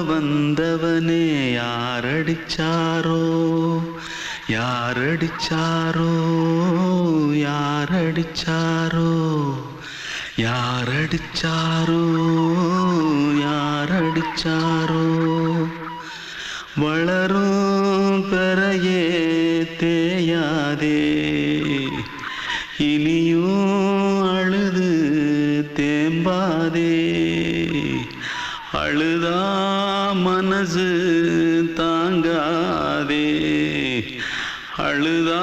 வந்தவனே யாரடிச்சாரோ யாரடிச்சாரோ யாரடிச்சாரோ யாரடிச்சாரோ யாரடிச்சாரோ வளரும் பெறையே தேயாதே இனியும் அழுது தேம்பாதே அழுதா மனசு தாங்காதே அழுதா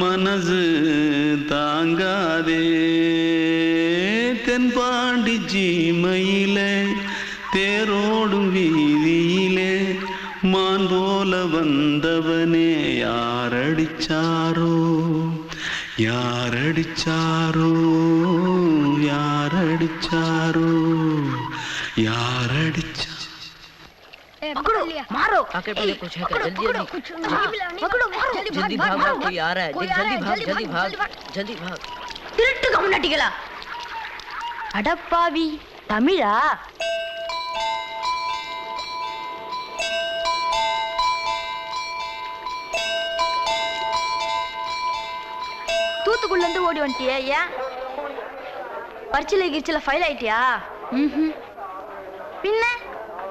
மனசு தாங்காதே தென்பாண்டி சீமையிலே தேரோடும் வீதியிலே மான் போல வந்தவனே யாரடிச்சாரோ யாரடிச்சாரோ யாரடிச்சாரோ यारडिचा पकड़ो मारो आके पहले कुछ है क्या जल्दी पकड़ो मारो जल्दी भाग कोई आ रहा है जल्दी भाग திருட்டு கம்முனட்டிகளா அடப்பாவி தமிழா தூத்துக்குள்ள இருந்து ஓடி வந்துட்டியே ஏன் பரிச்சையில கிரிச்சில ஃபைல் ஆயிட்டியா பின்ன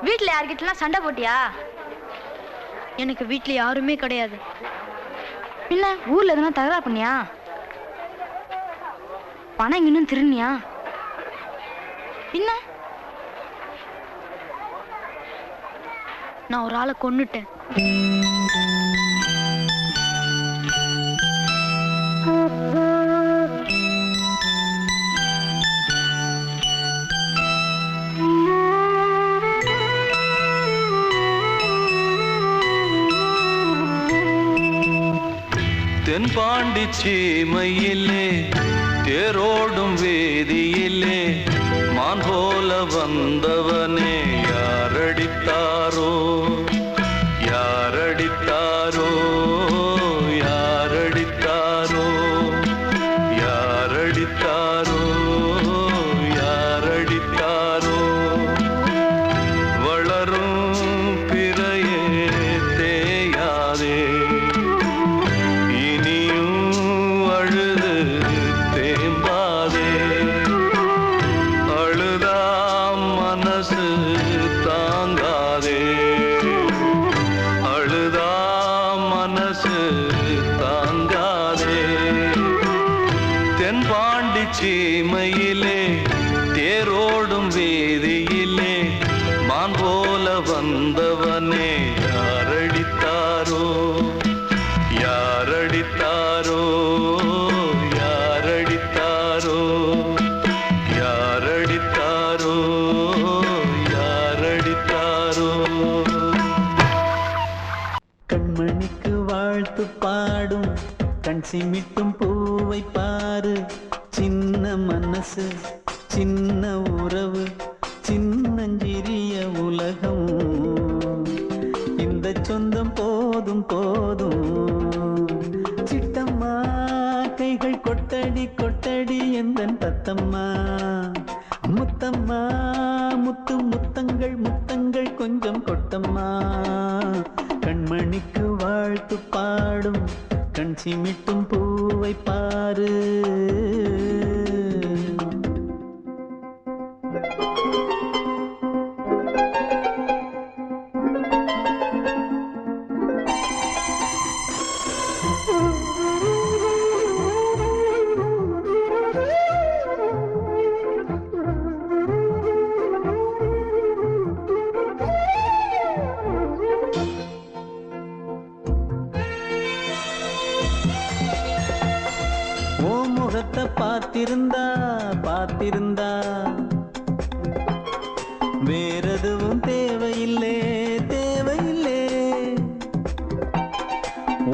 வீட்டுல யார்கிட்டலாம் சண்டை போட்டியா எனக்கு வீட்டுல யாருமே கிடையாது பின்ன ஊர்ல எதுனா தகராறு பண்ணியா பணம் இன்னும் திருநியா பின்ன நான் ஒரு ஆளை கொன்னுட்டேன் தென்பாண்டி சீமையிலே தேரோடும் வேதியிலே மான் போல வந்தவனே யாரடித்தாரோ யாரடித்தாரோ யாரடித்தாரோ யாரடித்தாரோ யாரடித்தாரோ வளரும் பிறையே தேயாதே தென்பாண்டி சீமையிலே தேரோடும் வேதியிலே மான் போல வந்தவனே யாரடித்தாரோ யாரடித்தாரோ யாரடித்தாரோ யாரடித்தாரோ யாரடித்தாரோ கண்மணிக்கு வாழ்த்து பாடும் கண் சிமிட்டும் பூவை பாரு சின்ன மனசு சின்ன உறவு சின்னஞ்சிறிய உலகம் இந்த சொந்தம் போதும் போதும் சிட்டம்மா கைகள் கொட்டடி கொட்டடி எந்தன் தத்தம்மா முத்தம்மா முத்து முத்தங்கள் முத்தங்கள் கொஞ்சம் கொட்டம்மா கண்மணிக்கு வாழ்த்து பாடும் கண் சிமிட்டும் பூவை பாரு முகத்தை பார்த்திருந்தா பார்த்திருந்தா வேறெதுவும் தேவையில்லை தேவையில்லை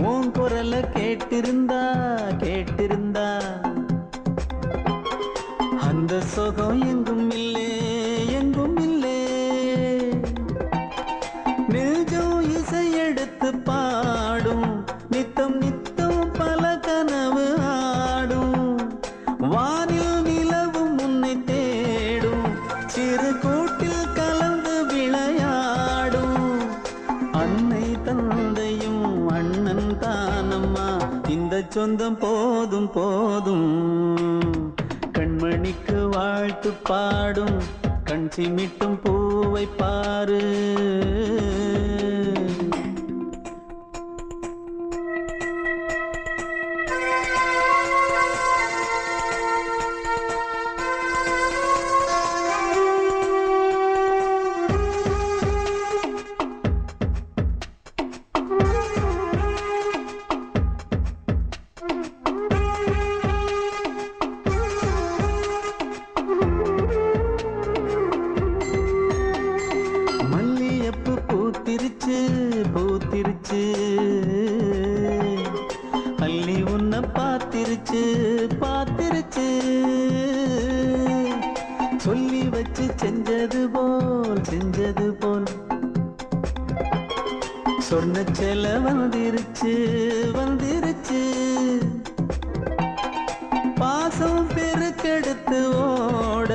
உன் குரலை கேட்டிருந்தா கேட்டிருந்தா அந்த சுகம் எங்கும் இல்லை எங்கும் இல்லை நெஞ்சம் இசை எடுத்து பாடும் நித்தம் நித்தம் பல கனவு ஆடும் வானில் நிலவும் உன்னை தேடும் சிறு கூட்டில் கலந்து விளையாடும் சொந்தம் போதும் போதும். கண்மணிக்கு வாழ்த்து பாடும் கண் சிமிட்டும் பூவை பாரு. பூத்திருச்சு பூத்திருச்சு அள்ளி உன்னை பார்த்திருச்சு பார்த்திருச்சு. சொல்லி வச்சு செஞ்சது போல் சொன்ன செல வந்துருச்சு வந்துருச்சு. பாசம் பெருக்கெடுத்து ஓட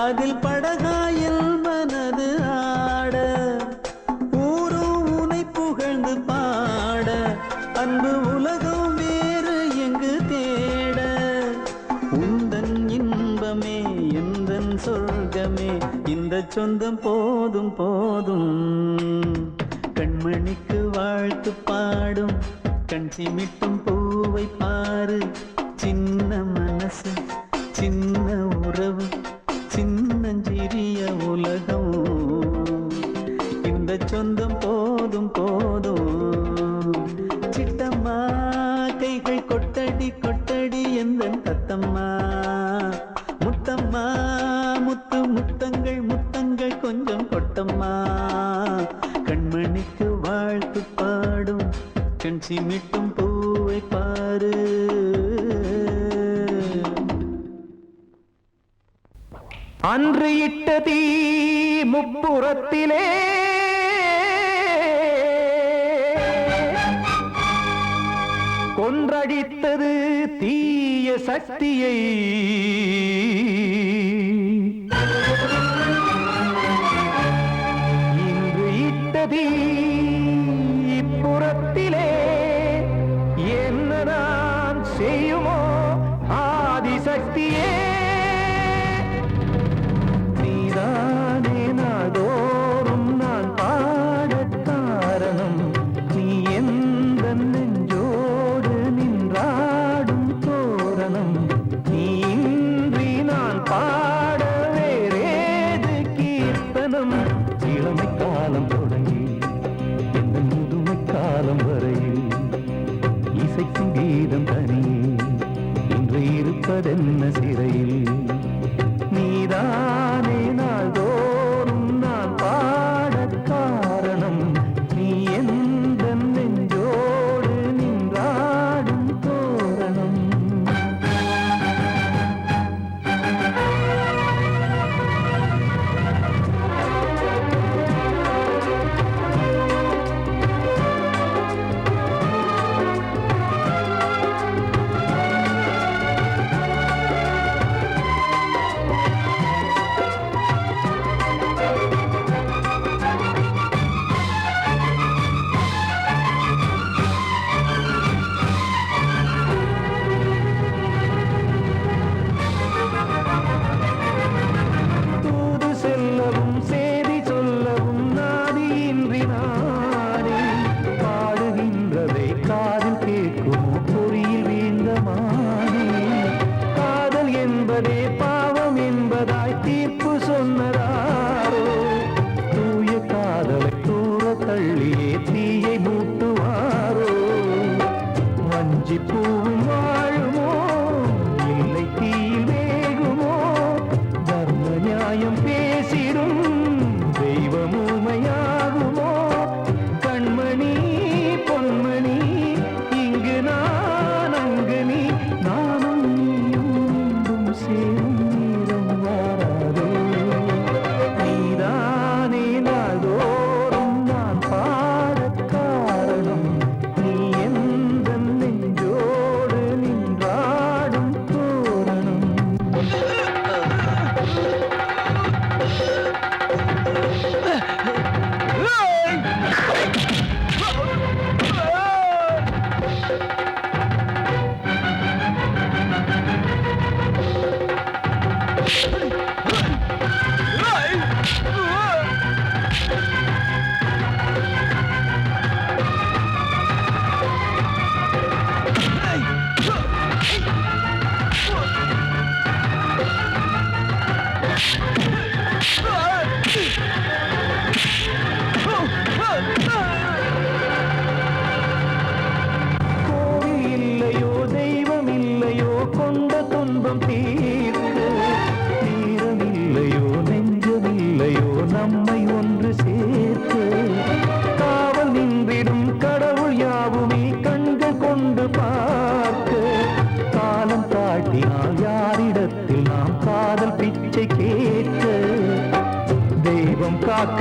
அதில் படகாயில் மனது ஆட. பாட அன்பு உலகம் வேறு எங்கு தேட. உந்தன் இன்பமே எந்தன் சொர்க்கமே இந்த சொந்தம் போதும் போதும். கண்மணிக்கு வாழ்த்து பாடும் கண் சிமிட்டும் பூவை பாரு. சின்ன மனசு சின்ன உறவு சின்னஞ்சிறிய உலகம் இந்த சொந்தம் போதும் போதும். சிட்டம்மா கைகள் கொட்டடி கொட்டடி எந்தன் தத்தம்மா. முத்தம்மா முத்து முத்தங்கள் முத்தங்கள் கொஞ்சம் கொட்டம்மா. கண்மணிக்கு வாழ்த்து பாடும் கண் சிமிட்டும் பூவை பாரு. அன்று இட்ட தீ முப்புறத்திலே கொன்றடித்தது தீய சக்தியை. இன்று இட்டதீ இப்புறத்திலே என்ன நான் செய்யுமோ ஆதிசக்தியே. நீதானே நாள்தோறும் நான் பாட காரணம். நீ எந்த நெஞ்சோடு நின்றாடும் தோரணம். நீ இன்றி நான் பாட வேறேது கீர்த்தனம். இளமை காலம் தொடங்கி எந்த முதுமை காலம் வரையில் இசைக்கும் கீதம் தனியே இன்று இருப்பதென்ன சிறையில். நீதானே நாள்தோறும் நான் பாட காரணம். நீ எந்த நெஞ்சோடு நின்றாடும் தோரணம்.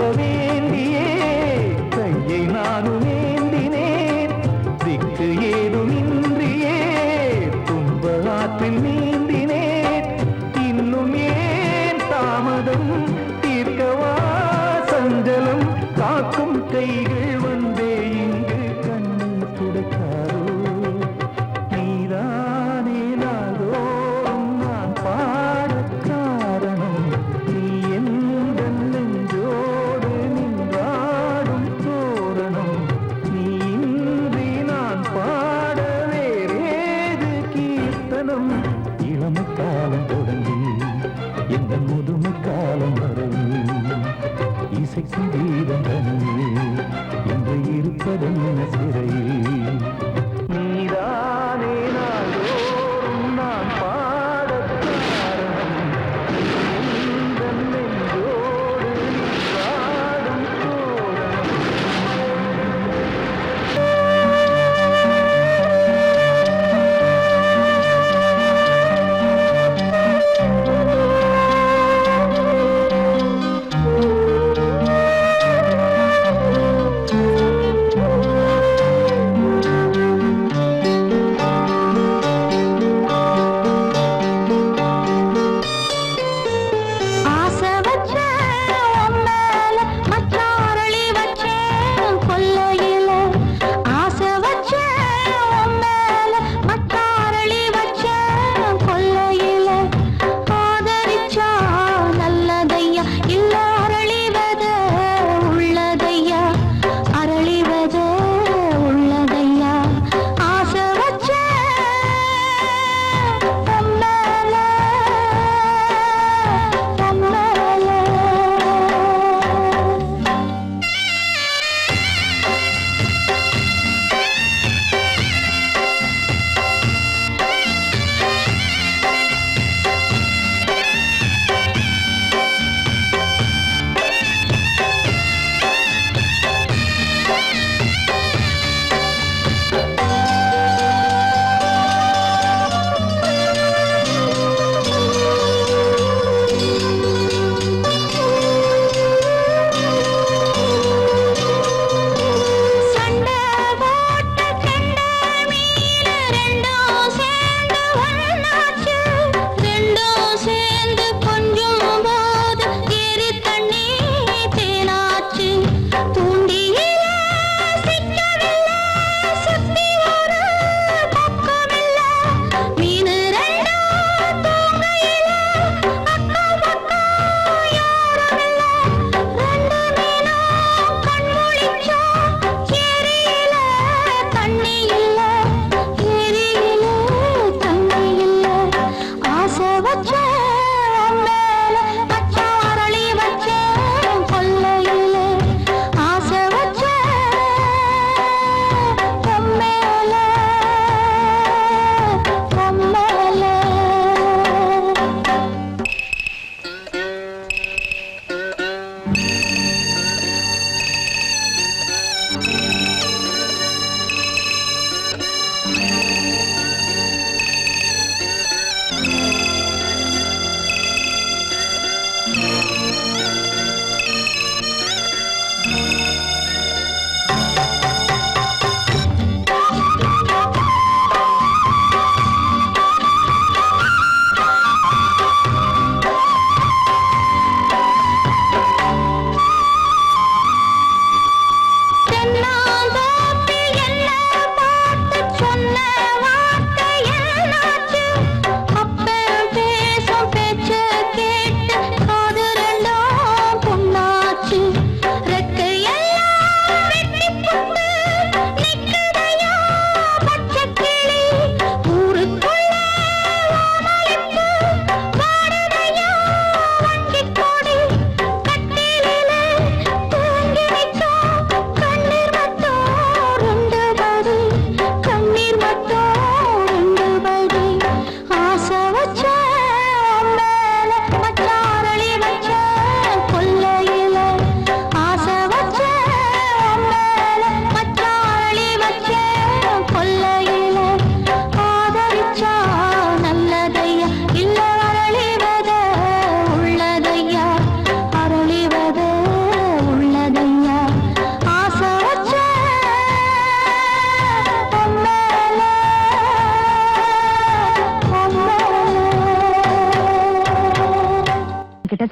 காக்க வேண்டியே கையை நானும் ஏந்தினேன் திக்கு ஏதுமின்றியே துன்ப ஆற்றில் நீந்தினேன் இன்னும் ஏன் தாமதம் தீர்க்கவா சஞ்சலம் காக்கும் கைகள் வந்தே இங்கு கண்ணீர் துடைக்காரோ நீதானே நாள்தோறும் நான் பாடக் காரணம் நீ எந்த நெஞ்சோடு நின்றாடும் தோரணம் நீ இன்றி நான் பாட வேறேது கீர்த்தனம் இளமை காலம் தொடங்கி எந்த முதுமை காலம் வரையில் இசைக்கும் கீதம் தனியே என்று இருப்பதென்ன சிறையில் நீதானே நாள்தோறும் நான் பாடக் காரணம் எந்த நெஞ்சோடு நின்றாடும் தோரணம்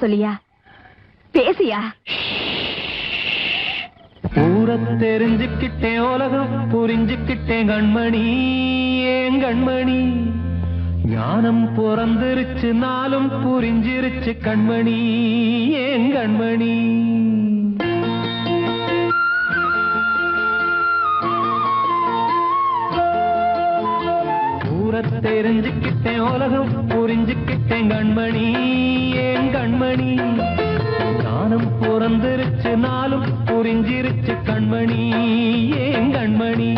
சொல்லியா? பேசியா? ஊரை தெரிஞ்சுக்கிட்டேன், உலகம் புரிஞ்சுக்கிட்டேன் கண்மணி, ஏன் கண்மணி. ஞானம் பிறந்திருச்சு, நாளும் புரிஞ்சிருச்சு கண்மணி, ஏன் கண்மணி. ஊரை தெரிஞ்சுக்கிட்டேன், உலகம் புரிஞ்சுக்கிட்டேன் கண்மணி, ஏன் கண்மணி. ஞானம் பிறந்திருச்சு, நாளும் புரிஞ்சிருச்சு கண்மணி, ஏன் கண்மணி.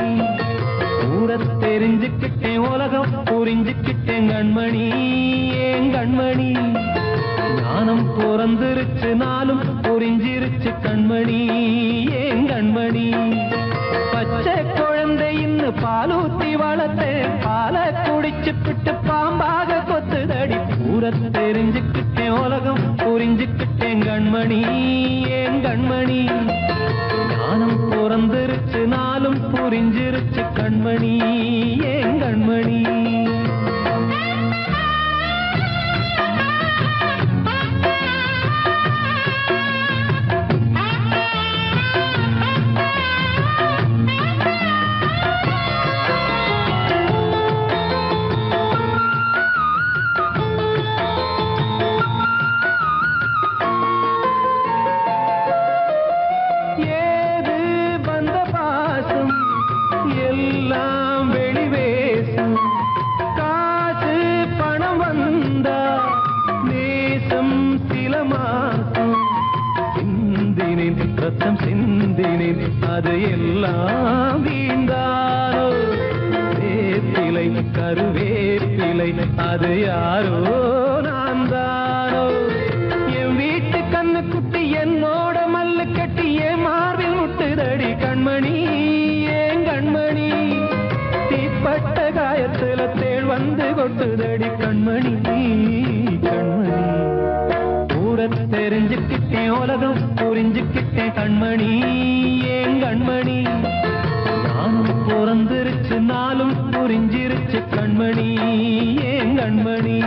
ஊரை தெரிஞ்சுக்கிட்டேன், உலகம் புரிஞ்சுக்கிட்டேன் கண்மணி, ஏன் கண்மணி. ஞானம் பிறந்திருச்சு, நாளும் புரிஞ்சிருச்சு கண்மணி, ஏன் கண்மணி. பச்சை குழந்தையின்னு பாலூத்தி வளர்த்தேன், பாலை குடிச்சு பிட்டு பாம்பாக கொத்துதடி. ஊரை தெரிஞ்சுக்கிட்டேன், உலகம் புரிஞ்சுக்கிட்டேன் கண்மணி, ஏன் கண்மணி. ஞானம் பிறந்திருச்சு, நாளும் புரிஞ்சிருச்சு கண்மணி, ஏன் கண்மணி. ரத்தம் சிந்தினேன், அது எல்லாம் வீண்டாரோ. வேப்பிலை கருவேப்பிலை, அது யாரோ நான் தானோ. என் வீட்டு கண்ணு குட்டி என்னோட மல்லு கட்டி என் மார்பில் முட்டுதடி கண்மணி, ஏன் கண்மணி. தீப்பட்ட காயத்துல தேள் வந்து கொட்டுதடி கண்மணி, கண்மணி. ஊரை தெரிஞ்சுக்கிட்டேன், உலகம் புரிஞ்சுக்கிட்டேன் கண்மணி, ஏன் கண்மணி. ஞானம் பிறந்திருச்சு, நாளும் புரிஞ்சிருச்சு கண்மணி, ஏன் கண்மணி.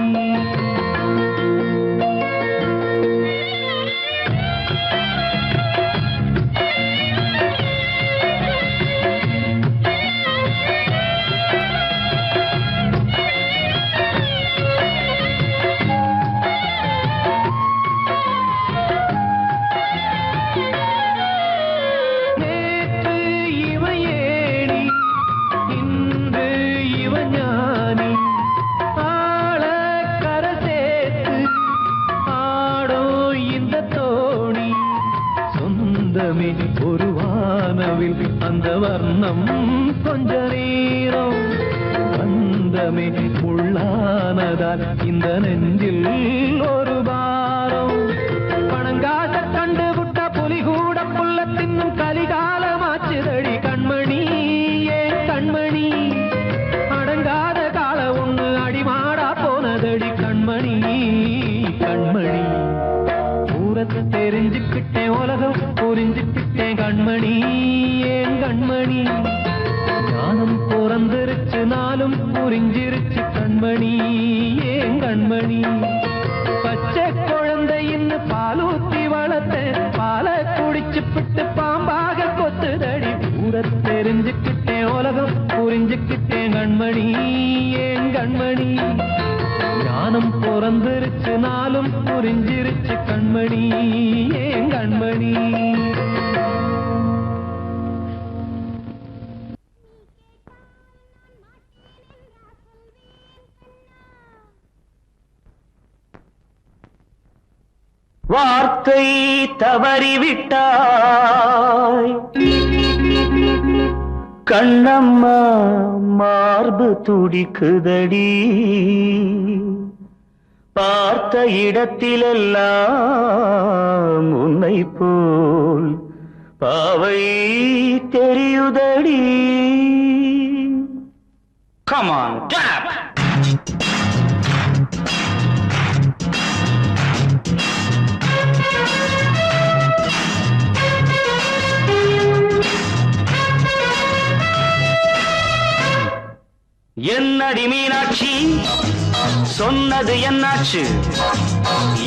ஒரு வானவில் அந்த வர்ணம் கொஞ்ச நேரம் வந்தமே உள்ளானதால் இந்த நெஞ்சில் ஒரு பாரம். பணங்காச கண்டு விட்ட புலி கூட புல்ல தின்னும் கலிகாலமாச்சுதடி கண்மணி, ஏன் கண்மணி. அடங்காத கால ஒண்ணு அடிமாடா போனதடி கண்மணி, கண்மணி. ஊரை தெரிஞ்சுக்கிட்டேன், உலகம் புரிஞ்சுக்கிட்டேன் கண்மணி, ஏன் கண்மணி. ஞானம் பிறந்திருச்சு, நாளும் புரிஞ்சிருச்சு கண்மணி, ஏன் கண்மணி. பச்சை குழந்தையின்னு பாலூத்தி வளர்த்தேன், பாலை குடிச்சு பிட்டு பாம்பாக கொத்துதடி. ஊரை தெரிஞ்சுக்கிட்டேன், உலகம் புரிஞ்சுக்கிட்டேன் கண்மணி, ஏன் கண்மணி. ஞானம் பிறந்திருச்சு, நாளும் புரிஞ்சிருச்சு கண்மணி, ஏன் கண்மணி. வார்த்தை தவறிவிட்டாய் கண்ணம்மா, மார்பு துடிக்குதடி. பார்த்த இடத்திலெல்லாம் உன்னை போல் பாவை தெரியுதடி. Come on, clap! என்னடி மீனாட்சி சொன்னது என்னாச்சு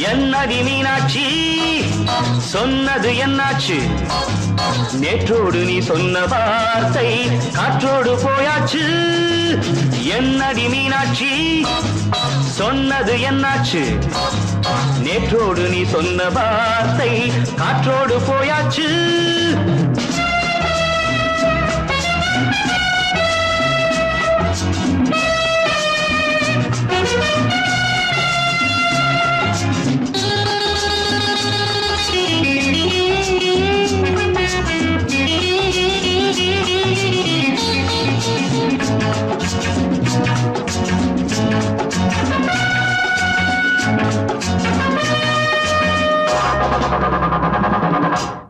என்னடி மீனாட்சி சொன்னது என்னாச்சு நேற்றோடு நீ சொன்ன வார்த்தை காற்றோடு போயாச்சு என்னடி மீனாட்சி சொன்னது என்னாச்சு நேற்றோடு நீ சொன்ன வார்த்தை காற்றோடு போயாச்சு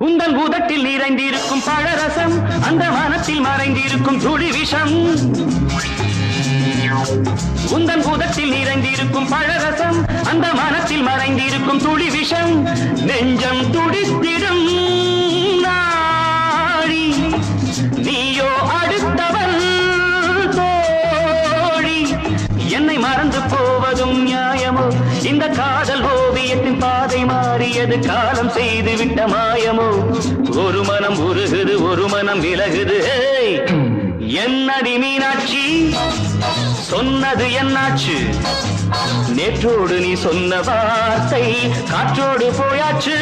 உந்தன் பூதத்தில் நிறைந்திருக்கும் பழரசம் அந்த வானத்தில் மறைந்திருக்கும் துளி விஷம் உந்தன் பூதத்தில் நிறைந்திருக்கும் பழரசம் அந்த வானத்தில் மறைந்திருக்கும் துளி விஷம் நெஞ்சம் துடித்திடும் நாழி நீயோ அடுத்தவள் தோழி என்னை மறந்து போவதும் நியாயமோ இந்த காதல் ஓவியத்தின் பாதை மாறியது காலம் செய்து விட்ட மாயமோ ஒரு மனம் உருகுது ஒரு மனம் விலகுது என்னடி மீனாட்சி சொன்னது என்னாச்சு நேற்றோடு நீ சொன்ன வார்த்தை காற்றோடு போயாச்சு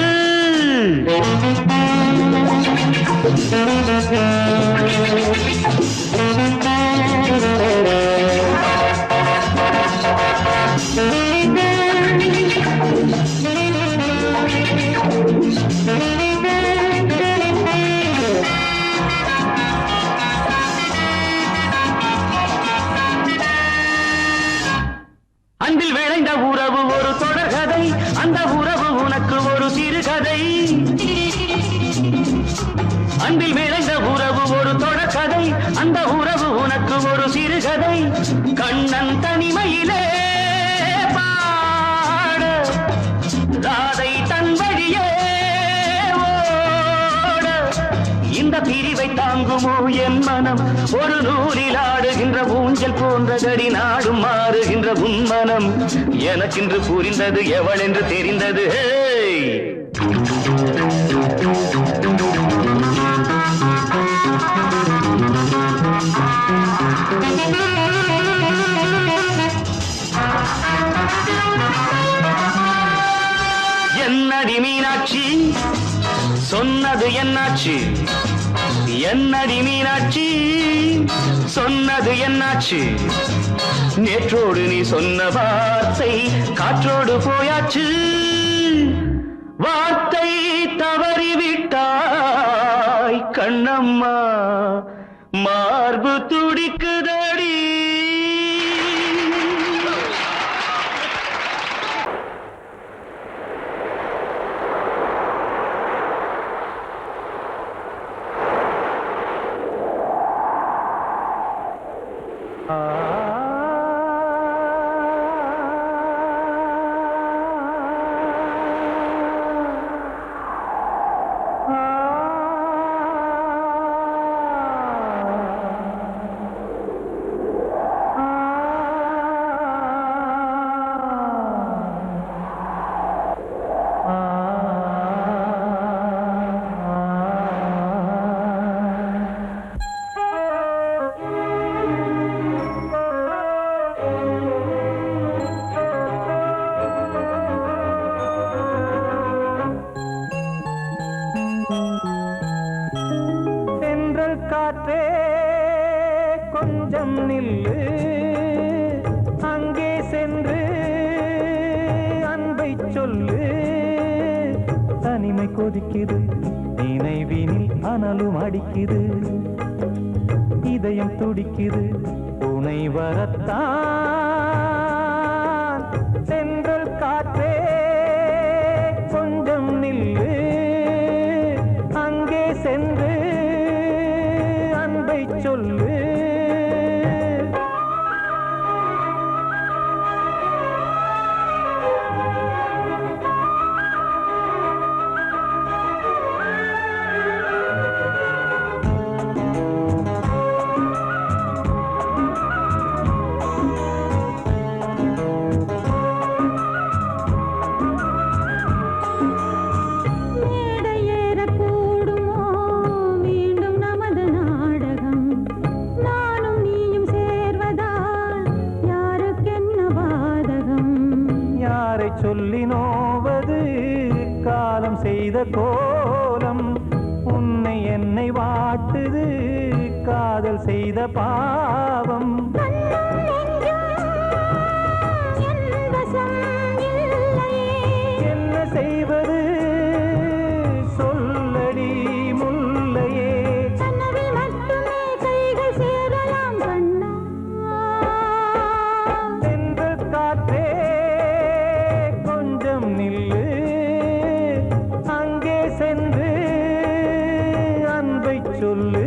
அன்பில் விளைந்த உறவு ஒரு தொடர்கதை அந்த உறவு உனக்கு ஒரு சிறுகதை அன்பில் விளைந்த உறவு ஒரு தொடர்கதை அந்த உறவு உனக்கு ஒரு சிறுகதை கண்ணன் தனிமையிலே பாட ராதை தன் வழியே ஓட இந்த பிரிவை தாங்குமோ என் மனம் ஒரு நூலில் ஆடுகின்ற ஊஞ்சல் போன்றதடி நாடும் மாறுகின்ற உன்மனம் எனக்கென்று புரிந்தது எவள் என்று தெரிந்தது என்னடி மீனாட்சி சொன்னது என்னாச்சு என்னடி மீனாட்சி சொன்னது என்னாச்சு நேற்றோடு நீ சொன்ன வார்த்தை காற்றோடு போயாச்சு வார்த்தை தவறிவிட்டாய் கண்ணம்மா மார்பு துடிக்குதடி காற்றே கொஞ்சம் நில்லு அங்கே சென்று அன்பை சொல்லு தனிமை கொதிக்குது நினைவினில் அனலும் அடிக்குது இதயம் துடிக்குது உனை வரத்தான் சென்றல் காற்றே கொஞ்சம் நில்லு அங்கே சென்று அன்பை சொல்லு சொல்லி நோவது காலம் செய்த கோலம். உன்னை என்னை வாட்டுது காதல் செய்த பாவம். என்ன செய்வது சொல்லடி முல்லையே. தென்றல் காற்றே கொஞ்சம் நில்லு, அங்கே சென்று அன்பை சொல்லு.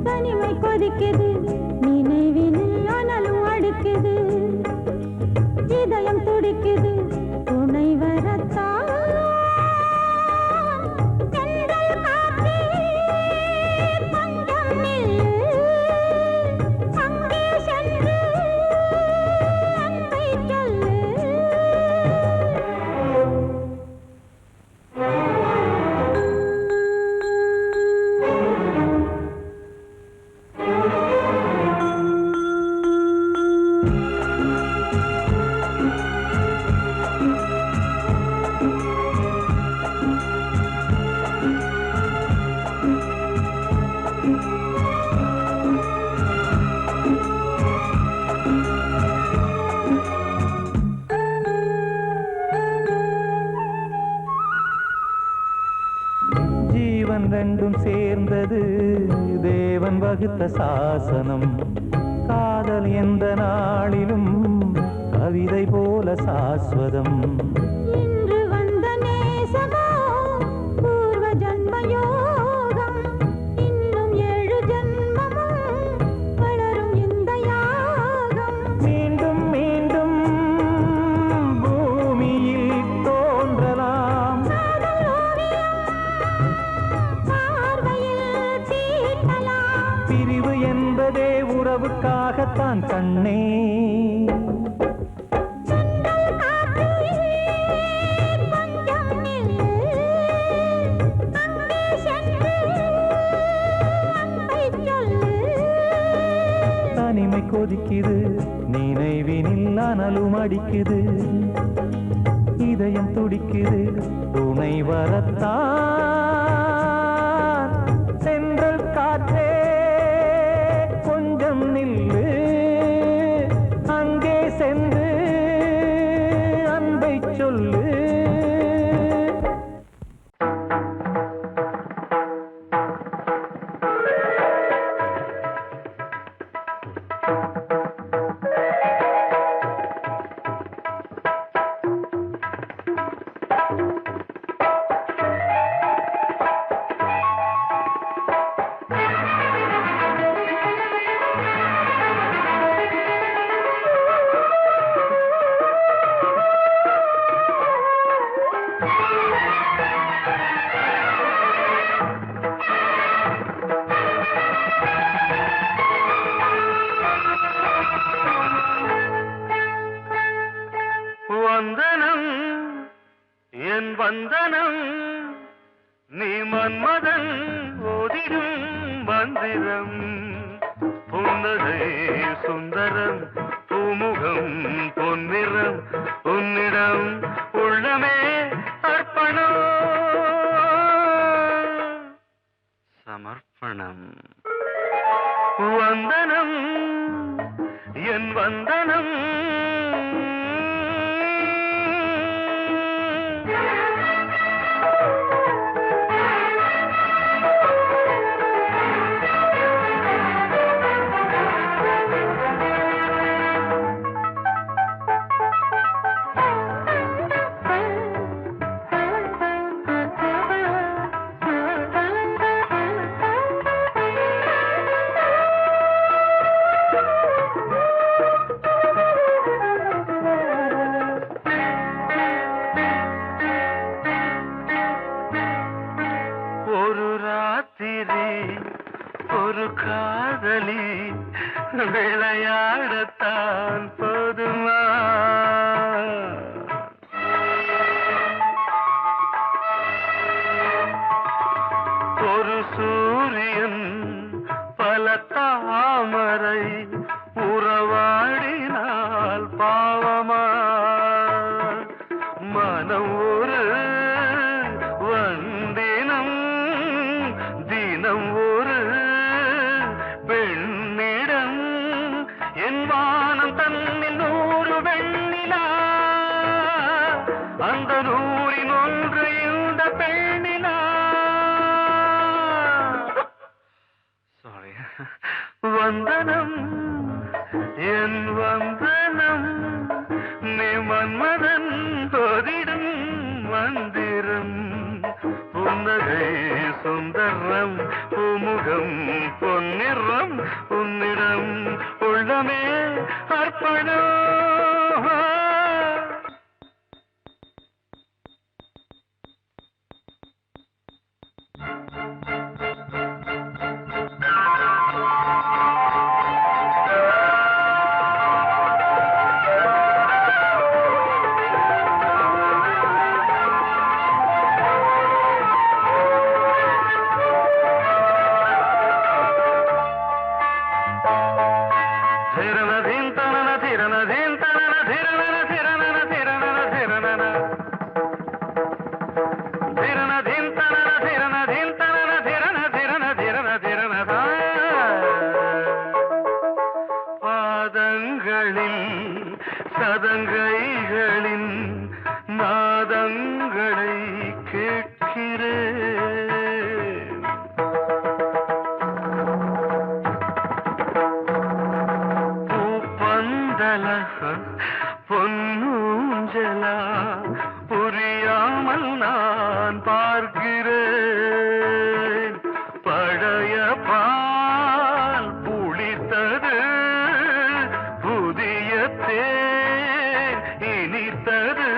தனிமை கொதிக்குது நினைவினில் அனலும் அடிக்குது, இதயம் துடிக்குது துணை வரத்தான். தென்றல் காற்றே கொஞ்சம் நில்லு, அங்கே சென்று அன்பை சொல்லு. ஜீவன் ரெண்டும் சேர்ந்தது தேவன் வகுத்த சாசனம். காதல் எந்த நாளிலும் கவிதை போல சாஸ்வதம். இன்று வந்த நேசமோ பூர்வ ஜன்ம யோகம், இன்னும் 7 ஜன்மமும் வளரும் இந்த யாகம். மீண்டும் மீண்டும் பூமியில் தோன்றலாம். காதல் ஓவியம் பார்வையில் தீட்டலாம். பிரிவு என்பதே உறவுக்காகத்தான் கண்ணே. தென்றல் காற்றே கொஞ்சம் நில்லு, அங்கே சென்று அன்பை சொல்லு. தனிமை கொதிக்குது நினைவினில் அனலும் அடிக்குது, இதயம் துடிக்குது துணை வரத்தான். தென்றல் காற்றே கொஞ்சம் நில்லு, அங்கே சென்று அன்பை சொல்லு. வந்தனம் என் வந்தனம், நீ மன்மதன் ஓதிடும் மந்திரம். புன்னகை சுந்தரம் பூமுகம் பொன்னிறம், உன்னிடம் உள்ளமே அர்ப்பணம் சமர்ப்பணம். வந்தனம் என் வந்தனம். ஒரு காதலி விளையாடத்தான் போதுமா? ஒரு சூரியன் பல தாமரை உறவாடினால் பாவமா? அந்த நூறின் ஒன்று இந்த பெண்ணினா சாரி வந்தனம் என் வந்தனம் நீ மன்மதன் போதிடும் மந்திரம் புன்னகை சுந்தரம் பூமுகம் பொன்னிறம் உன்னிடம் உள்ளமே அர்ப்பணம் சதங்கைகளின் நாதங்களை கேட்கிறேன் பூப்பந்தல பொன்னூஞ்சலா புரியாமல் நான் பார்க்கிறேன் பழைய பால் புளித்தது புதிய தேன் இனித்தது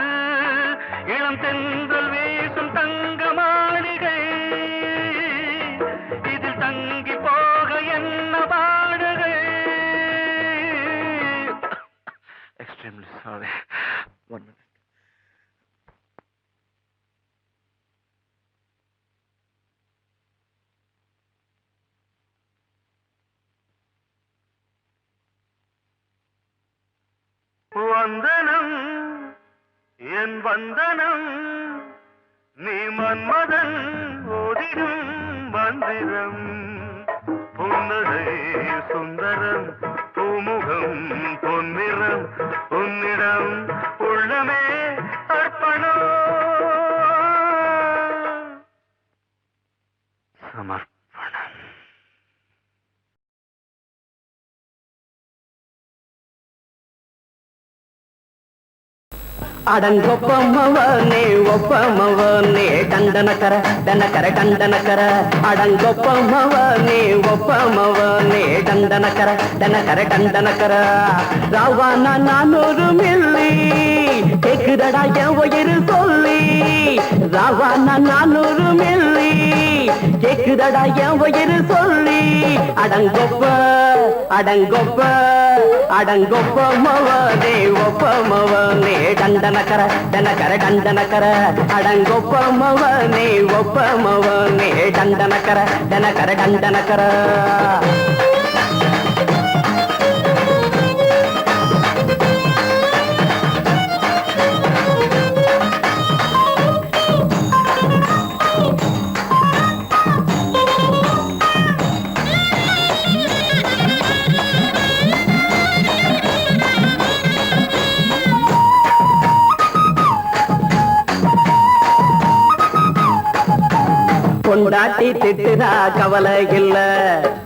இளம் தென்றல் வீசும் தங்க மாளிகை இதில் தங்கி போக என்ன பாடுகை எக்ஸ்ட்ரீம்லி சாரி 1 minute வந்தனம் என் வந்தனம் நீ மன்மதன் ஓதிடும் மந்திரம் புன்னகை சுந்தரம் பூமுகம் பொன்னிறம் உன்னிடம் உள்ளமே அர்ப்பணம் சமர்ப்பணம் அடங்கொப்பமவனே ஒப்பமவனே டண்டனக்கர டனக்கர டண்டனக்கர அடங்கொப்பமவனே ஒப்பமவனே டண்டனக்கர டனக்கர டண்டனக்கர ராவானா 400 மில்லி கேக்குதடா என் உயிர் சொல்லி ராவானா 400 மில்லி கேக்குதடா என் உயிர் சொல்லி அடங்கொப்ப அடங்கொப்ப அடங்கொப்பமவனே ஒப்பமவனே டண்டனக்கர டனக்கர டண்டனக்கர அடங்கொப்பமவனே ஒப்பமவனே டண்டனக்கர டனக்கர டண்டனக்கர பொண்டாட்டி திட்டுதா கவலை இல்ல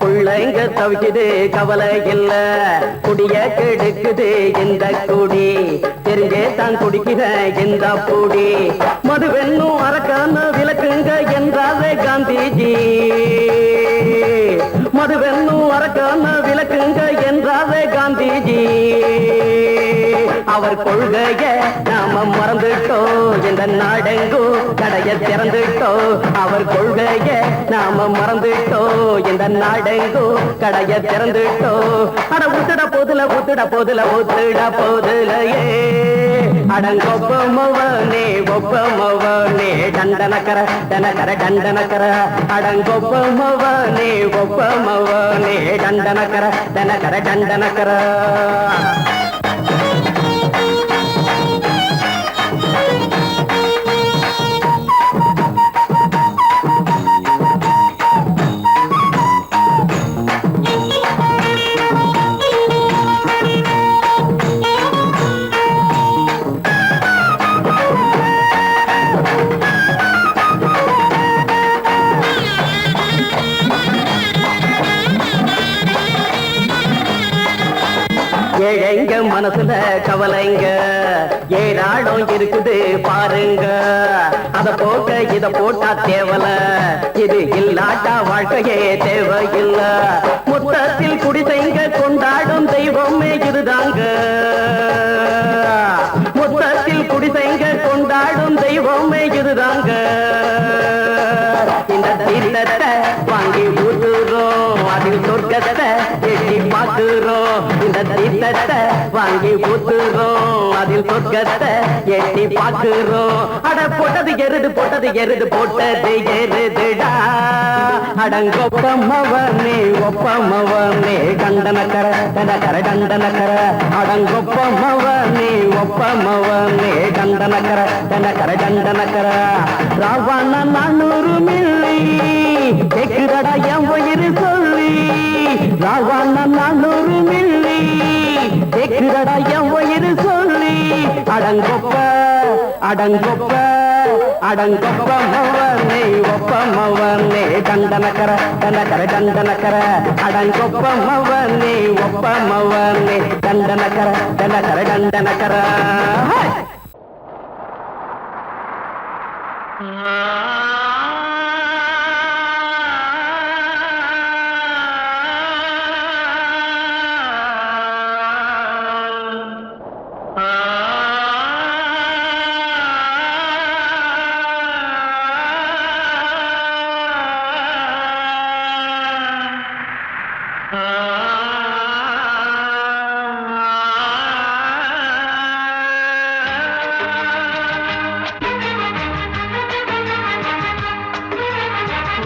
பிள்ளைங்க தவிக்குது கவலை இல்ல குடிய கெடுக்குது இந்த குடி தெரிஞ்சே தான் குடிக்கிற இந்த பூடி மதுவென்னும் அரக்கான விளக்குங்க என்றாரே காந்திஜி மதுவென்னும் அரக்கான விளக்குங்க என்றாரே காந்திஜி அவர் கொள்கைய நாம மறந்துட்டோம் இந்த நாடெங்கும் கடைய திறந்துட்டோம் அவர் கொள்கைய நாம மறந்துட்டோம் இந்த நாடெங்கும் கடைய திறந்துட்டோம் அட ஊத்துட போதுல ஊத்துட போதுல ஊத்துட போதுலையே அடங்கொப்பமவனே ஒப்பமவனே டண்டனக்கர டனக்கர டண்டனக்கர அடங்கொப்பமவனே ஒப்பமவனே டண்டனக்கர டனக்கர டண்டனக்கர ஏழைங்க மனசுல கவலைங்க ஏராளம் இருக்குது பாருங்க. அத போக்க இத போட்டா தேவல, இது இல்லாட்டா வாழ்க்கையே தேவையில்ல. மொத்தத்தில் குடிசைங்க கொண்டாடும் தெய்வமே இதுதாங்க. மொத்தத்தில் குடிசைங்க கொண்டாடும் தெய்வமே இதுதாங்க. இந்த தீர்த்தத்தை வாங்கி ஊத்துறோம், அதில் சொர்க்கத்தை எட்டி பார்க்கிறோம். இந்த தீர்த்தத்தை வாங்கி ஊத்துறோம், அதில் சொர்க்கத்தை எட்டி பார்க்கிறோம். அட போட்டது எருது போட்டது எருது போட்டது எருதுடா. அடங்கொப்பமவனே ஒப்பமவனே கண்டனக்கர கண்டனக்கர கண்டனக்கர. அடங்கொப்பமவனே ஒப்பமவனே கண்டனக்கர கண்டனக்கர கண்டனக்கர. ராவண 400 மில்லி கேக்குதடா என் உயிர் சொல்லி. ராவண 400 மில்லி கேக்குதடா என் உயிர் சொல்லி. அடங்கொப்ப அடங்கொப்ப அடங்கொப்பமவனே ஒப்பமவனே கண்டனக்கர கண்டனக்கர கண்டனக்கர. அடங்கொப்பமவனே ஒப்பமவனே கண்டனக்கர கண்டனக்கர கண்டனக்கர.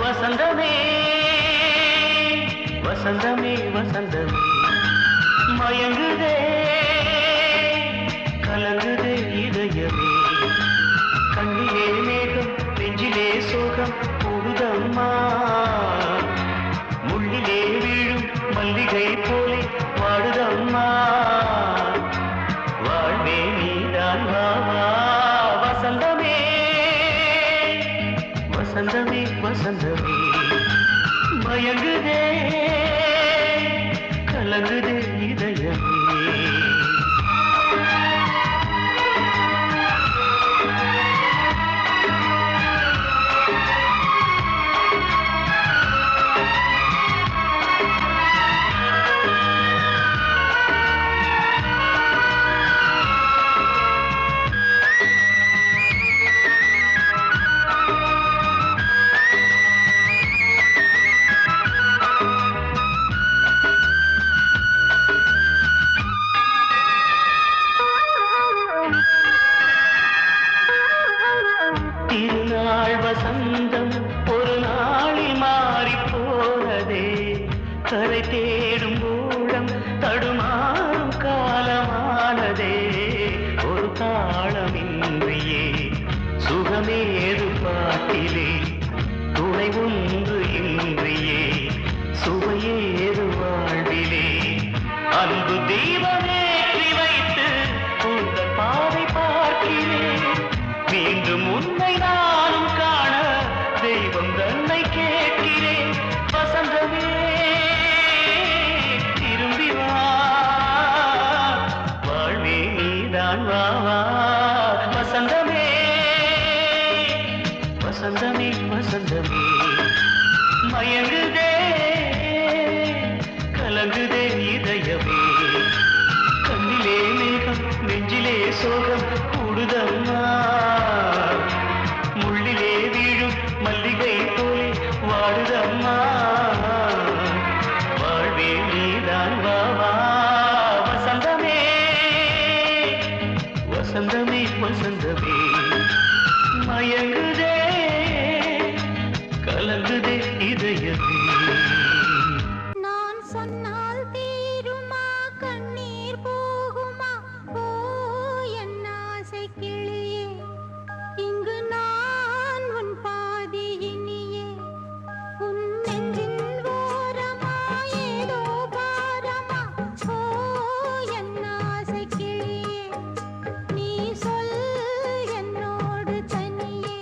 வசந்தமே வசந்தமே வசந்தமே மயங்குதே கலங்குதே இதயமே. கண்ணிலே மேகம் நெஞ்சிலே சோகம் கூடுதம்மா. முள்ளிலே வீழும் மல்லிகை போலே வாடுதம்மா. வாழ்வே நீதான் வாவா. வசந்தமே வசந்தமே வசந்தமே மயங்குதே கலங்குதே இதயமே. திருநாள் வசந்தம் ஒரு நாளில் மாறி போனதே. கரை தேடும் ஊழம் தடுமாறும் காலமானதே. ஒரு தாளமின்றியே சுகமேது பாட்டிலே. துணை ஒன்று இன்றியே சுவையேது வாழ்விலே. அன்பு தீபமேற்றி வைத்து உங்கள் பாதை பார்க்கிறேன். மீண்டும் உன்னை நானும் காண தெய்வம் தன்னை கேட்கிறேன். வசந்தமே திரும்பி வா, வாழ்வே நீதான் வா வா. வசந்தமே வசந்தமே வசந்தமே மயங்குதே கலங்குதே இதயமே. கண்ணிலே மேகம் நெஞ்சிலே சோகம் கூடுதம்மா. முள்ளிலே வீழும் மல்லிகை போலே வாடுதம்மா. வாழ்வே நீதான் வா வா. வசந்தமே வசந்தமே வசந்தமே மயங்குதே கலங்குதே இதயமே. நான் சொன்னால் தீருமா கண்ணீர் போகுமா? ஓ என் ஆசை கிளியே, இங்கு நான் உன் பாதி இனியே. உன் நெஞ்சின் ஓரமா ஏதோ பாரமா? ஓ என் ஆசை கிளியே, நீ சொல் என்னோடு தனியே.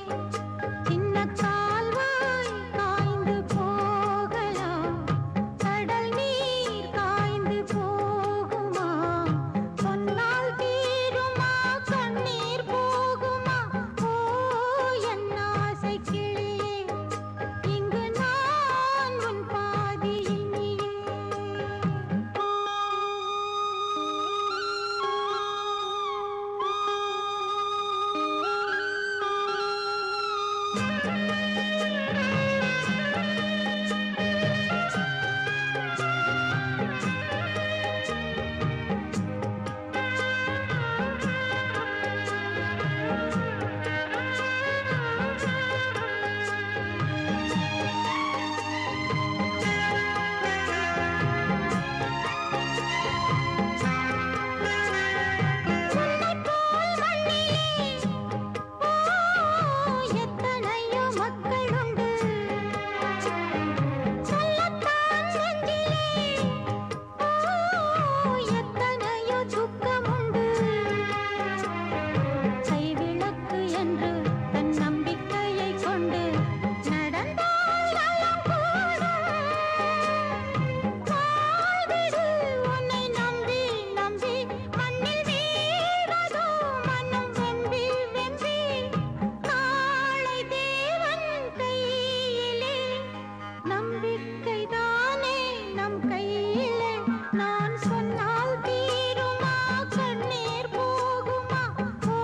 வாழ்க்கைதானே நம் கையிலே நான் சொன்னால் தீருமா கண்ணீர் போகுமா ஓ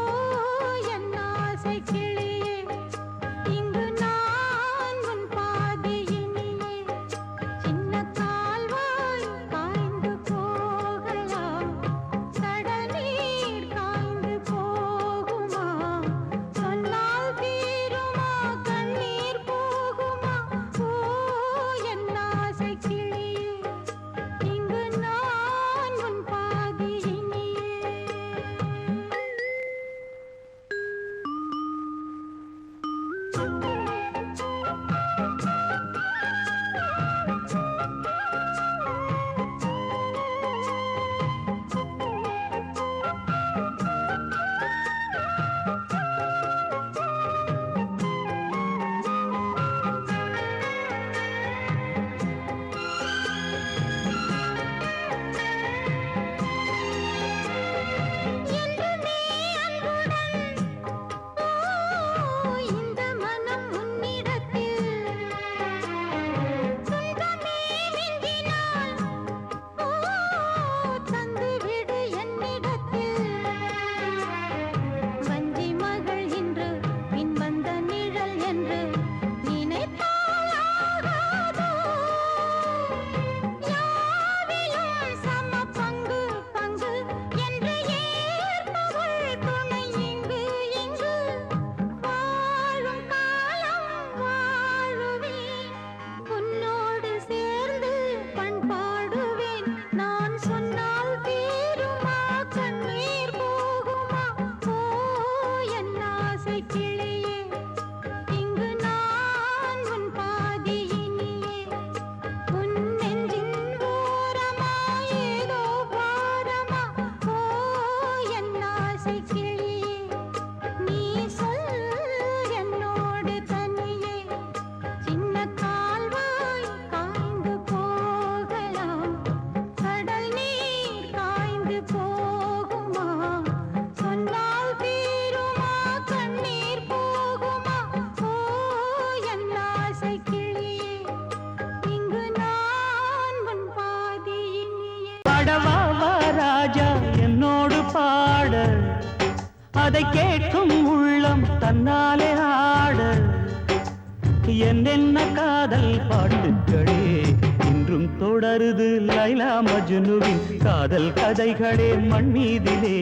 என் ஆசை கிளியே இங்கு நான் உன் பாதையினியே சின்ன கால்வாய் காய்ந்து போகலாம் கடல் நீர் காய்ந்து போகுமா சொன்னால் தீருமா கண்ணீர் போகுமா ஓ என் ஆசை கிளியே இங்கு நான் உன் பாதையினியே என்றுமே அன்புடன் இந்த மனம் உன்னிடத்தில் சொந்தமே மிஞ்சினால் தந்துவிடு என்னிடத்தில் வஞ்சி மகள் இன்று பின் வந்த நிழல் என்று நினைத்தால் ஆகாதோ யாவிலும் சம பங்கு பங்கு என்று ஏற்பவள் துணை இங்கு இங்கு வாழும் காலம் வாழுவேன் உன்னோடு சேர்ந்து பண்பாடுவேன் நான் சொன்னால் தீருமா கண்ணீர் போகுமா ஓ என் ஆசை கிளியே இங்கு நான் உன் பாதியினியே உன் நெஞ்சின் ஓரமா ஏதோ பாரமா ஓ என் ஆசை கிளியே நீ சொல் என்னோடு தனியே சின்ன கால்வாய் காய்ந்து போகலாம் கடல் நீர் காய்ந்து போகுமா சொன்னால் தீருமா கண்ணீர் போகுமா ஓ என் ஆசை கிளியே இங்கு நான் உன் பாதியினியே பாடவா வா ராஜா என்னோடு பாட அதை கேட்கும் உள்ளம் தன்னாலே ஆட என்னென்ன காதல் பாட்டுக்களே இன்றும் தொடருது லைலா மஜ்னுவின் காதல் கதைகளே மண் மீதிலே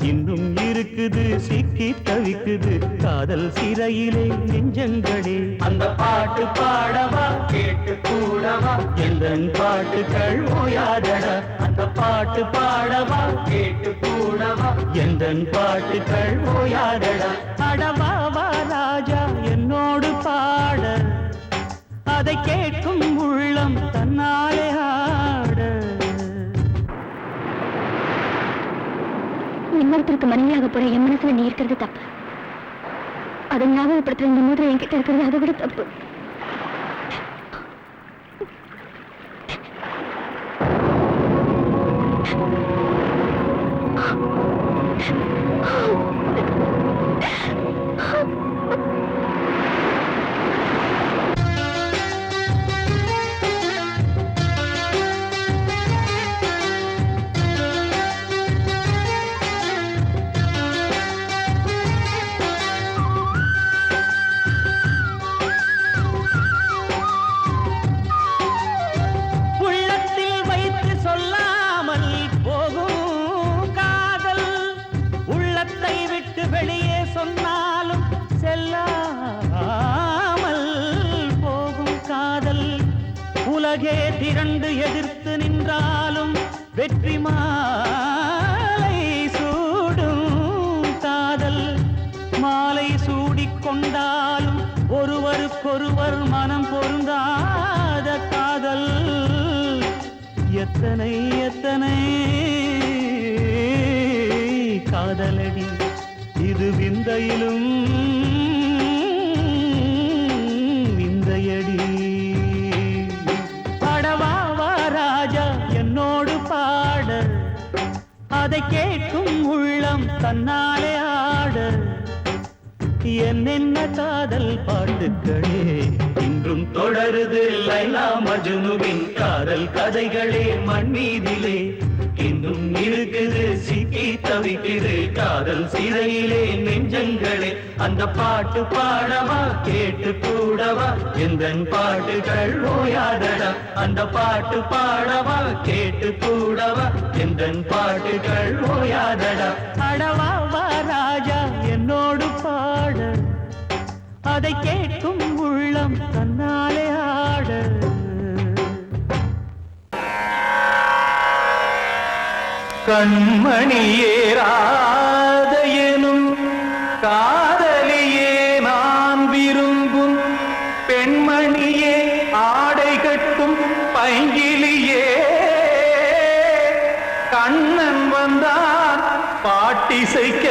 இன்னும் இருக்குது சிக்கி தவிக்குது காதல் சிறையிலே நெஞ்சங்களே அந்த பாட்டு பாடவா கேட்டு கூடவா எந்தன் பாட்டுகள் ஓயாதடா அந்த பாட்டு பாடவா கேட்டு கூடவா எந்தன் பாட்டுகள் ஓயாதடா அடவா வா ராஜா என்னோடு பாட அதை கேட்கும் உள்ளம் தன்னாலே ஆட இன்னொருத்தருக்கு மனைவியாக போற என் மனசுல நீ இருக்கிறது தப்பு அதை ஞாபகப்படுத்துற இந்த மூதிரை என்கிட்ட இருக்கிறது அதை விட தப்பு உள்ளத்தில் வைத்து சொல்லாமல் போகும் காதல் உள்ளத்தை விட்டு வெளியே சொன்னாலும் செல்லாமல் போகும் காதல் உலகே திரண்டு எதிர்த்து நின்றாலும் வெற்றி மாலை சூடும் காதல் மாலை சூடிக்கொண்டாலும் ஒருவருக்கொருவர் மனம் பொருந்தாத காதல் எத்தனை எத்தனை காதலடி இது விந்தையிலும் விந்தையடி பாடவா வா ராஜா என்னோடு பாட அதை கேட்கும் உள்ளம் தன்னாலே ஆட என்னென்ன காதல் பாட்டுக்களே இன்றும் தொடருது லைலா மஜ்னுவின் காதல் கதைகளே மண்ணீதிலே இன்னும் இருக்குது சிக்கி தவிக்குது காதல் சிறையிலே நெஞ்சங்களே அந்த பாட்டு பாடவா கேட்டு கூடவா எந்தன் பாட்டுகள் ஓயாதடா அந்த பாட்டு பாடவா கேட்டு கூடவா எந்தன் பாட்டுகள் ஓயாதடா அடவா வா ராஜா என்னோடு பாட அதை கேட்கும் உள்ளம் தன்னாலே ஆட கண்மணியே ராதையனும் காதலியே நான் விரும்பும் பெண்மணியே ஆடை கட்டும் பைங்கிலியே கண்ணன் வந்தான் பாட்டிசைக்க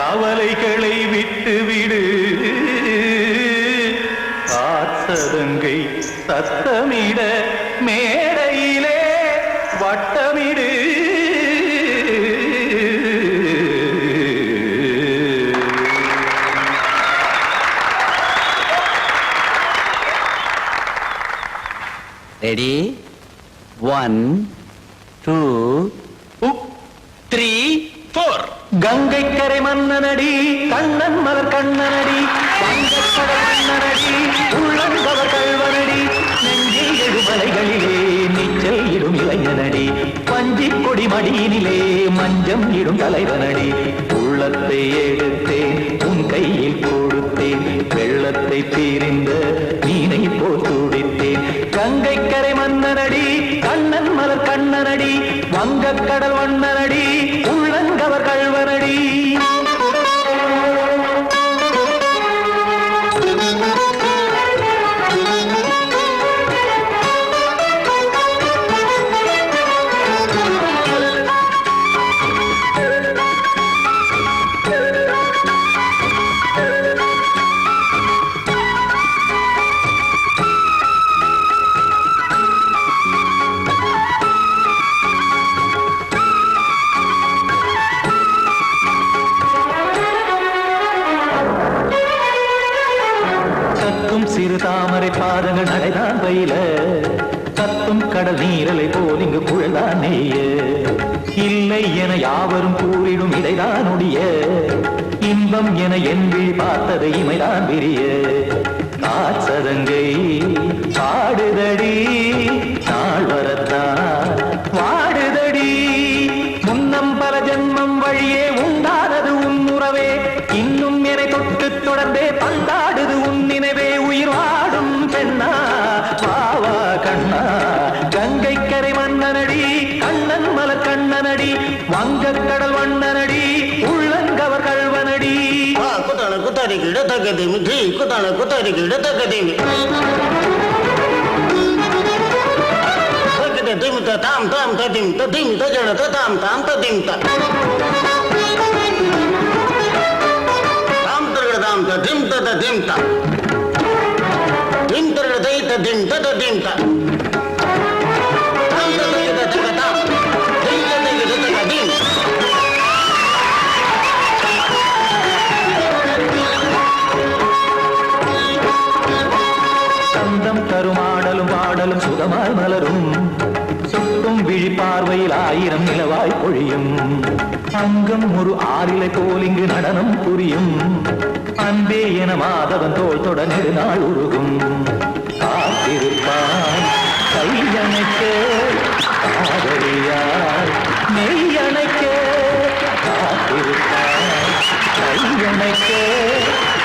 கவலைகளை விட்டுவிடு காத்ததங்கை சத்தமிட மேடையிலே வட்டமிடு ரெடி 1 2 3 4 கங்கை கரை மன்னனடி கண்ணன் மலர் கண்ணனடி வங்கக்கடல் மன்னனடி உள்ளங்கவர் கல்வனடி நெஞ்சில் எழுமலைகளிலே நீச்சல் இடும் இளைஞனடி பஞ்சி கொடி மடியினிலே மஞ்சம் இடும் தலைவனடி உள்ளத்தை எடுத்தேன் உன் கையில் கொடுத்தேன் வெள்ளத்தை தீரிந்த மீனை போல் துடித்தேன் கங்கை கரை மன்னனடி கண்ணன் மலர் கண்ணனடி வங்கக்கடல் வண்ணனடி உள்ளங்கவர் கல்வனடி சிறு தாமரை பாதங்கள் நடைதான் பயில கத்தும் கடல் நீரலை போல் இங்கு குழல்தான் நெய்ய இல்லை என யாவரும் கூறிடும் இடைதான் உடைய இன்பம் என என்பி பார்த்தது இமைதான் விரிய காசதங்கை பாடுதடி நாள் வரத்தான் வாடுதடி முன்னம் பல ஜென்மம் வழியே உண்டானது உன் உறவே இன்னும் என்னை தொட்டு தொடர்ந்தே பந்தாடுது உன் நினைவே உயிர் வாடும் பெண்ணா பாவா கண்ணா கங்கை கரை மன்னனடி கண்ணன் மலர் கண்ணனடி வங்கக்கடல் வண்ணனடி உள்ளங்கவர் கல்வனடி குத்தான குத்தாரி கிட தகதிமி ஜி குத்தான குத்தாரி கிட தகதிமி திம் தாம் தாம் ததிம் ததிம் தஜன தாம் தாம் ததிம் தாம் தாம் ததிம் ததிம் தாம் திம் தர தை ததிம் ததிம் தாம் தாம் ததிம் ததிம் திம் ததிம் ததிம் சந்தம் தருமாடலும் பாடலும் சுகமாய் மலரும் சுட்டும் விழி பார்வையில் ஆயிரம் நிலவாய் பொழியும் அங்கம் ஒரு ஆறிலை போல் இங்கு நடனம் புரியும் அன்பே என மாதவன் தோள் தொட நெடுநாள் உருகும் காத்திருப்பான் கையணைக்க காதலியார் மெய்யணைக்க காத்திருப்பான் கையணைக்க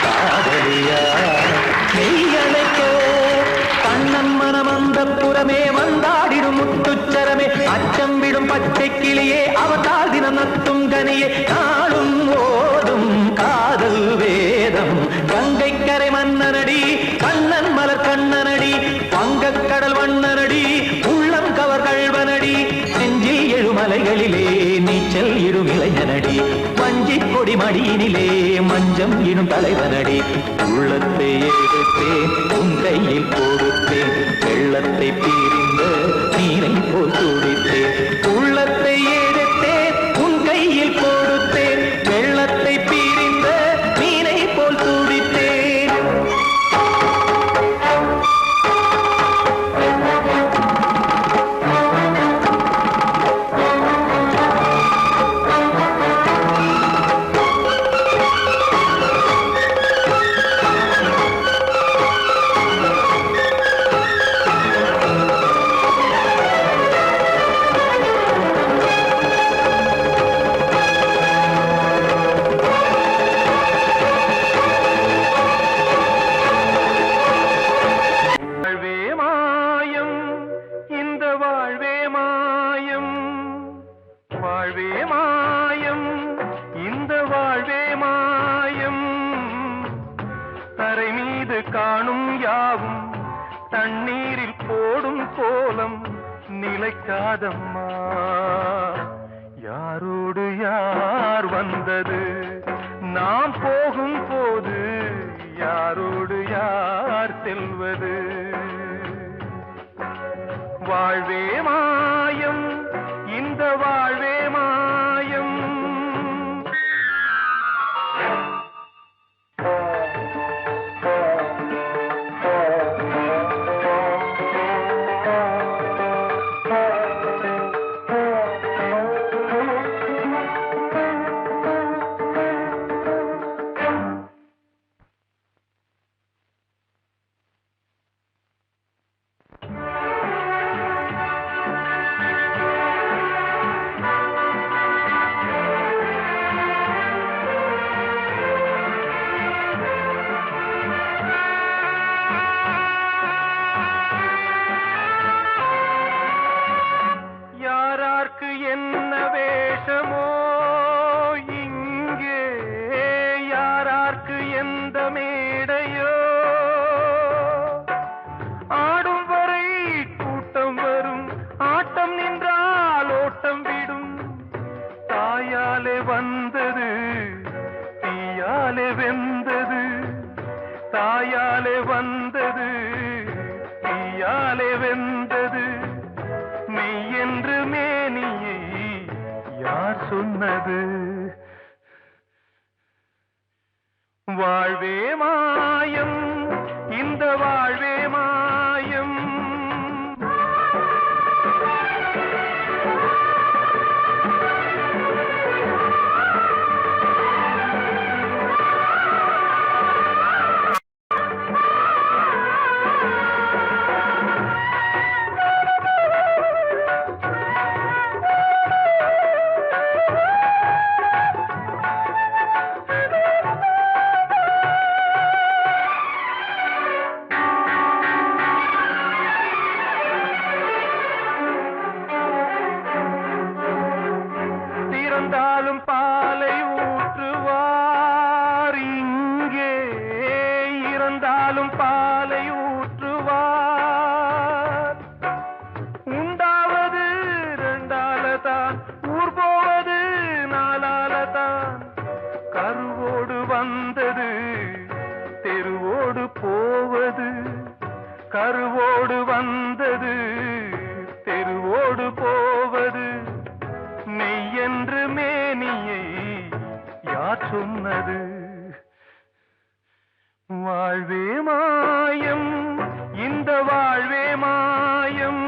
காதலியார் மெய்யணைக்க கண்ணன் மனம் அந்த புறமே வந்தாடிடும் முத்துச்சரமே அச்சம் விடும் பச்சை கிளியே அவதால் தினம் நத்தும் கனியே நாளும் ஓதும் காதல் வேதம் கங்கை கரை மன்னனடி கண்ணன் மலர் கண்ணனடி வங்கக்கடல் வண்ணனடி உள்ளம் கவர் கல்வனடி நெஞ்சில் எழுமலைகளிலே நீச்சல் இடும் இளைஞனடி வஞ்சி கொடி மடியினிலே மஞ்சம் இடும் தலைவனடி உள்ளத்தை எடுத்தேன் உன் கையில் கொடுத்தேன் வெள்ளத்தை பீரிந்த நீரை போல் துடித்தேன் உள்ளத்தை எடுத்தேன் உன் கையில் கொடுத்தேன் வெள்ளத்தை பீரிந்த தண்ணீரில் போடும் கோலம் நிலைக்காதம்மா. யாரோடு யார் வந்தது நாம் போகும் போது, யாரோடு யார் செல்வது? வாழ்வே மாயம், இந்த வாழ்வே மாயம். என்ன வேஷமோ இங்கே, யாரார்க்கு எந்த மேடையோ, ஆடும் வரை கூட்டம் வரும், ஆட்டம் நின்றால் ஓட்டம் விடும். தாயாலே வந்தது தீயாலே வெந்தது, தாயாலே வந்தது தீயாலே வெந்தது. மெய் என்று மேனியை யார் சொன்னது? வாழ்வே மாயம், இந்த வாழ்வே மாயம். இறந்தாலும் பாலை ஊற்றுவார் இங்கே, இறந்தாலும் பாலை ஊற்றுவார். உண்டாவது ரெண்டாலதான், ஊர் போவது நாலாலதான். கருவோடு வந்தது தெருவோடு போவது, கருவோடு வந்தது தெருவோடு போவது. மெய் என்று மேனியை யார் சொன்னது? வாழ்வே மாயம், இந்த வாழ்வே மாயம்.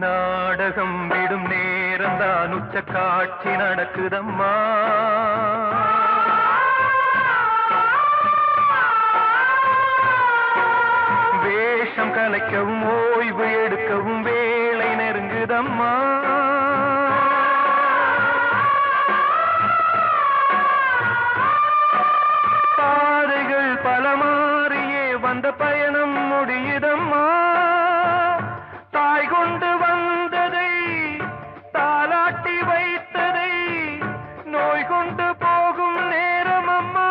நாடகம் விடும் நேரம் தான், உச்ச காட்சி நடக்குதம்மா. வேஷம் கலைக்கவும் ஓய்வு எடுக்கவும் வேளை நெருங்குதம்மா. பாதைகள் பல மாறியே வந்த பயணம் முடியுதம்மா. தாய் கொண்டு வந்ததை தாலாட்டி வைத்ததை நோய் கொண்டு போகும் நேரம் அம்மா.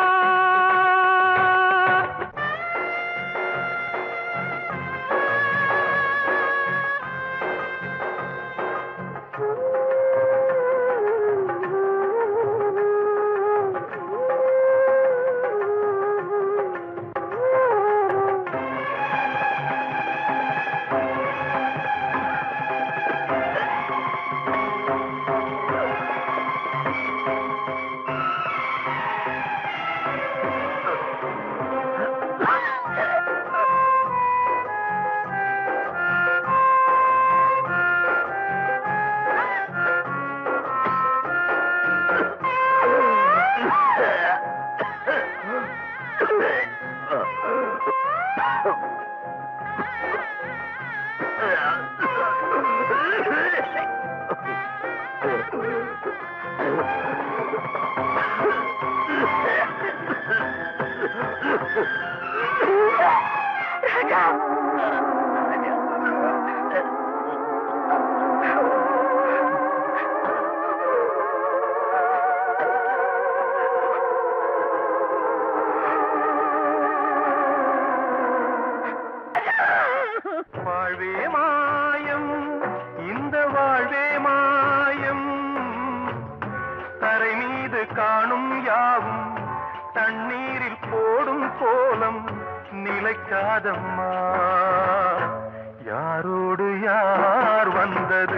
வாழ்வே மாயம், இந்த வாழ்வே மாயம், தரை மீது காணும் யாவும் தண்ணீரில் போடும் கோலம் நிலைக்காதம்மா. யாரோடு யார் வந்தது